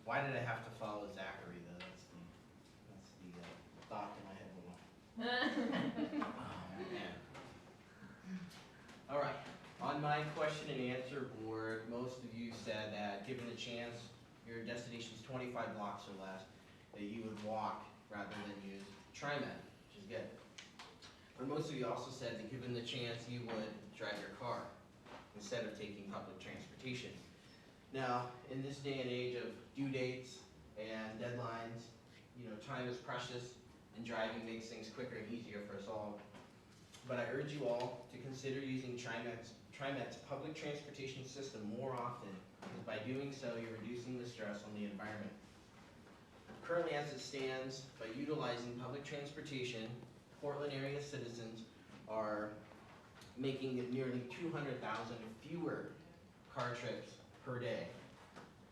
Why did I have to follow Zachary though? That's the thought in my head. Oh man. All right. On my question and answer board, most of you said that given the chance, your destination is 25 blocks or less, that you would walk rather than use TriMet, which is good. But most of you also said that given the chance, you would drive your car instead of taking public transportation. Now, in this day and age of due dates and deadlines, time is precious, and driving makes things quicker and easier for us all. But I urge you all to consider using TriMet's public transportation system more often, because by doing so, you're reducing the stress on the environment. Currently, as it stands, by utilizing public transportation, Portland area citizens are making nearly 200,000 fewer car trips per day,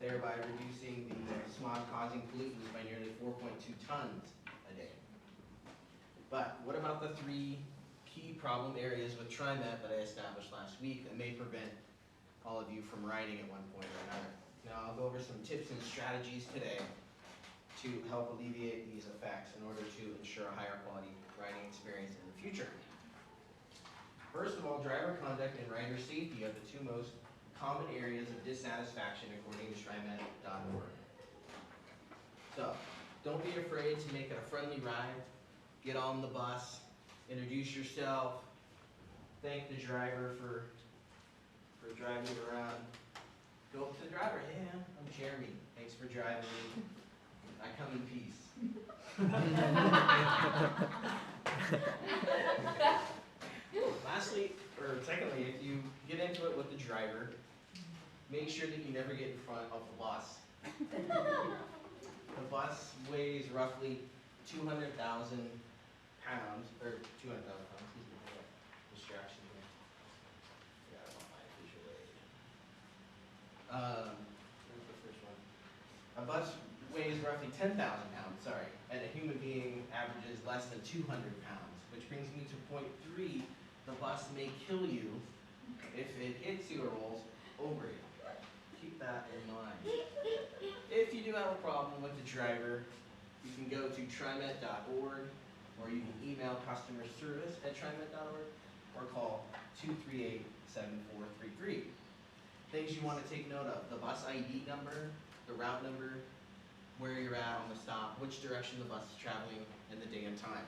thereby reducing the smog-causing pollutants by nearly 4.2 tons a day. But what about the 3 key problem areas with TriMet that I established last week that may prevent all of you from riding at one point or another? Now, I'll go over some tips and strategies today to help alleviate these effects in order to ensure a higher quality riding experience in the future. First of all, driver conduct and rider safety are the 2 most common areas of dissatisfaction according to TriMet.org. So, don't be afraid to make it a friendly ride. Get on the bus, introduce yourself, thank the driver for driving you around. Go up to the driver, hey, I'm Jeremy, thanks for driving me. I come in peace. Secondly, if you get into it with the driver, make sure that you never get in front of the bus. The bus weighs roughly 200,000 pounds, or 200,000 pounds, excuse me, distraction here. Yeah, I want my visual aid. Where's the first one? A bus weighs roughly 10,000 pounds, sorry, and a human being averages less than 200 pounds, which brings me to point 3. The bus may kill you if it hits you or rolls over you. Keep that in mind. If you do have a problem with the driver, you can go to TriMet.org, or you can email customer service at TriMet.org, or call 238-7433. Things you want to take note of: the bus ID number, the route number, where you're at on the stop, which direction the bus is traveling, and the day and time.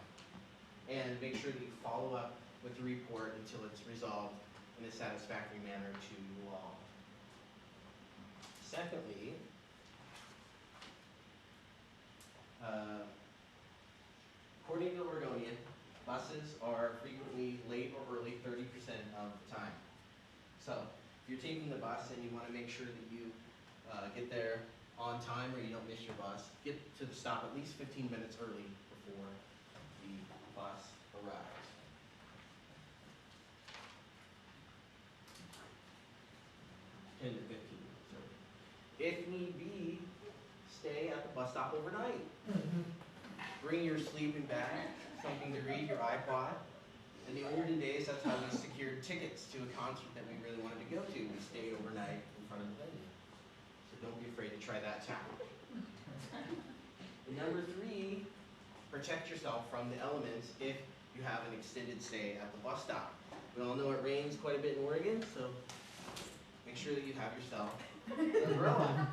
And make sure that you follow up with the report until it's resolved in a satisfactory manner to you all. Secondly, according to Oregonian, buses are frequently late or early 30% of the time. So if you're taking the bus and you want to make sure that you get there on time or you don't miss your bus, get to the stop at least 15 minutes early before the bus arrives. To 15. So, if need be, stay at the bus stop overnight. Bring your sleeping bag, something to read, your iPod. In the olden days, that's how we secured tickets to a concert that we really wanted to go to. We stayed overnight in front of the venue. So don't be afraid to try that challenge. And number 3, protect yourself from the elements if you have an extended stay at the bus stop. We all know it rains quite a bit in Oregon, so make sure that you have yourself an umbrella.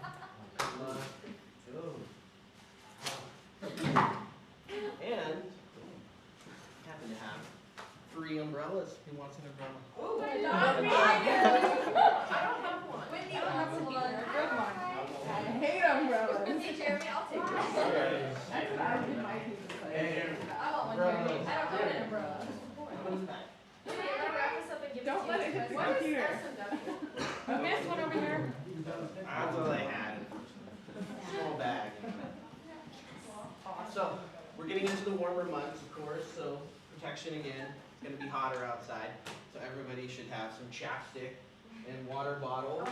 And happen to have free umbrellas. Who wants an umbrella? Oh, I I don't have one. Whitney wants one. Good one. I hate umbrellas. Hey, Jeremy, I'll take one. That's what I did my piece of Hey, I want one, Jeremy. I don't want an umbrella. Can you wrap this up and give Don't it let to it you? hit the What is computer. S&W? I missed one over here. That's all I had. Small bag. So, we're getting into the warmer months, of course, so protection again. It's going to be hotter outside, so everybody should have some chapstick and water bottles.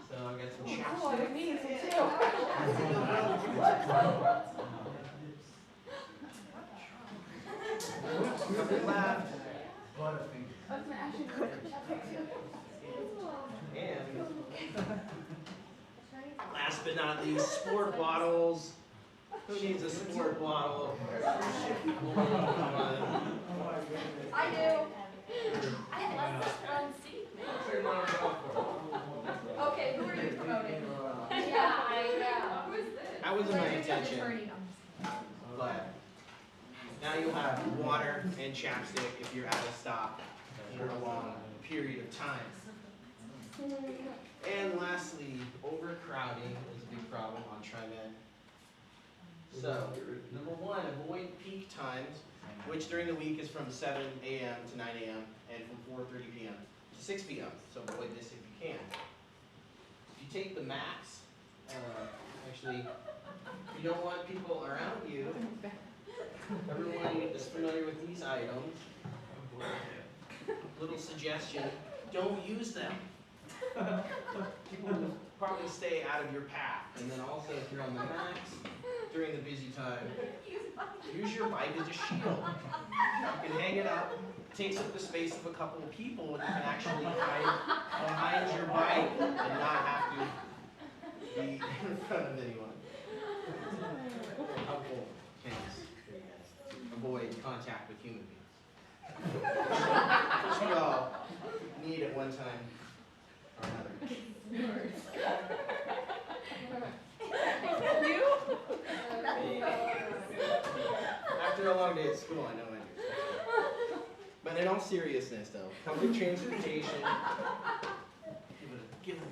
So I got some Oh, I chapstick. need some too. Couple left. That's an action. And last but not least, sport bottles. Who needs a sport bottle? I do. I love this front seat, man. Okay, who are you promoting? Yeah. Who is this? That wasn't my intention, but now you'll have water and chapstick if you're at a stop for a long period of time. And lastly, overcrowding is a big problem on TriMet. So, number one, avoid peak times, which during the week is from 7 a.m. to 9 a.m. and from 4:30 p.m. to 6 p.m. So avoid this if you can. If you take the max, actually, if you don't want people around you, everyone is familiar with these items. Little suggestion, don't use them. People will probably stay out of your path. And then also, if you're on the max, during the busy time, use your bike as a shield. You can hang it up, it takes up the space of a couple of people, and you can actually hide behind your bike and not have to be in front of anyone. Helpful hints to avoid contact with human beings. Which we all need at one time or another. After a long day at school, I know I do. But in all seriousness, though, public transportation. Give it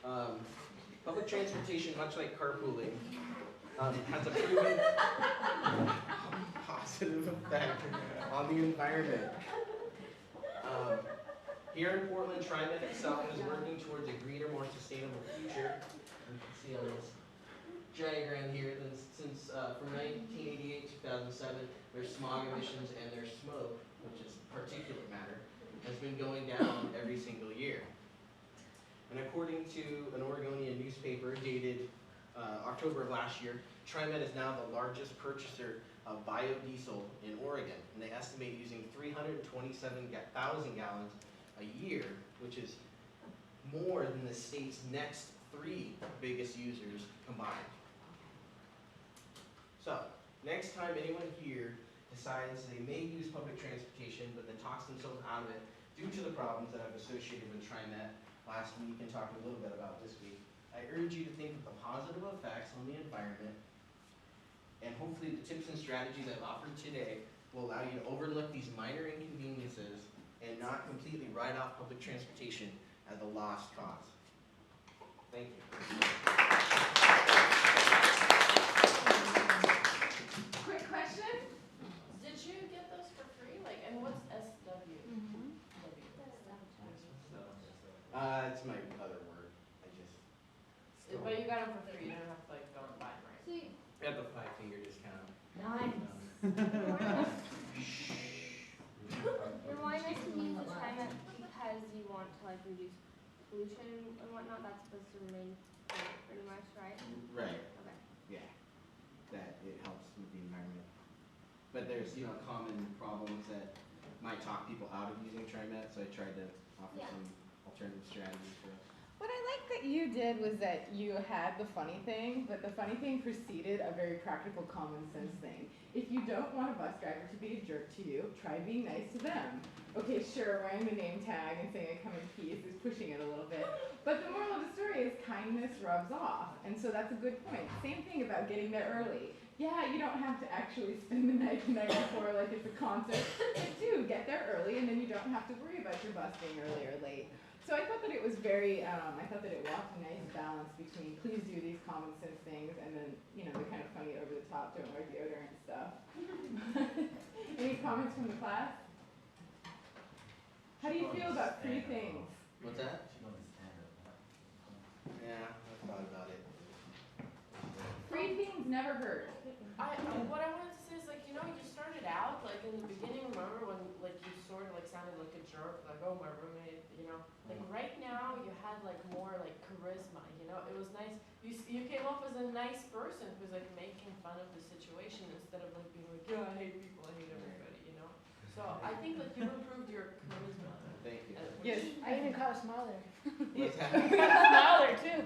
a moment. Public transportation, much like carpooling, has a proven positive effect on the environment. Here in Portland, TriMet itself is working towards a greener, more sustainable future. You can see on this diagram here that since from 1988 to 2007, their smog emissions and their smoke, which is particulate matter, has been going down every single year. And according to an Oregonian newspaper dated October of last year, TriMet is now the largest purchaser of biodiesel in Oregon, and they estimate using 327,000 gallons a year, which is more than the state's next 3 biggest users combined. So, next time anyone here decides they may use public transportation, but then talks themselves out of it due to the problems that I've associated with TriMet last week and talked a little bit about this week, I urge you to think of the positive effects on the environment, and hopefully the tips and strategies I've offered today will allow you to overlook these minor inconveniences and not completely write off public transportation as a lost cause. Thank you. Quick question. Did you get those for free? Like, and what's SW? It's my other word. But you got them for free. You don't have to like go and buy them, right? See, I have a 5-finger discount. nice. You're more nice to use the TriMet because you want to like reduce pollution and whatnot. That's supposed to remain pretty much, right? Right. Okay. Yeah. That it helps with the environment. But there's, common problems that might talk people out of using TriMet, so I tried to offer Yeah. some alternative strategies for us. What I like that you did was that you had the funny thing, but the funny thing preceded a very practical common sense thing. If you don't want a bus driver to be a jerk to you, try being nice to them. Okay, sure, wearing the name tag and saying I come in peace is pushing it a little bit, but the moral of the story is kindness rubs off, and so that's a good point. Same thing about getting there early. Yeah, you don't have to actually spend the night before like it's a concert, but do get there early and then you don't have to worry about your bus being early or late. So I thought that it was very, I thought that it walked a nice balance between please do these common sense things and then, the kind of funny over the top, don't wear deodorant stuff. Any comments from the class? How do you feel about free things? What's that? Yeah, I thought about it. Free things never hurt. What I wanted to say is you started out in the beginning. Remember when you sort of sounded like a jerk, oh my roommate, right now you had more charisma. It was nice. You came off as a nice person who's making fun of the situation instead of being yeah, I hate people, I hate everybody. So I think you improved your charisma. Thank you. Yes. I even caught a smile there. What's that? Smile there too.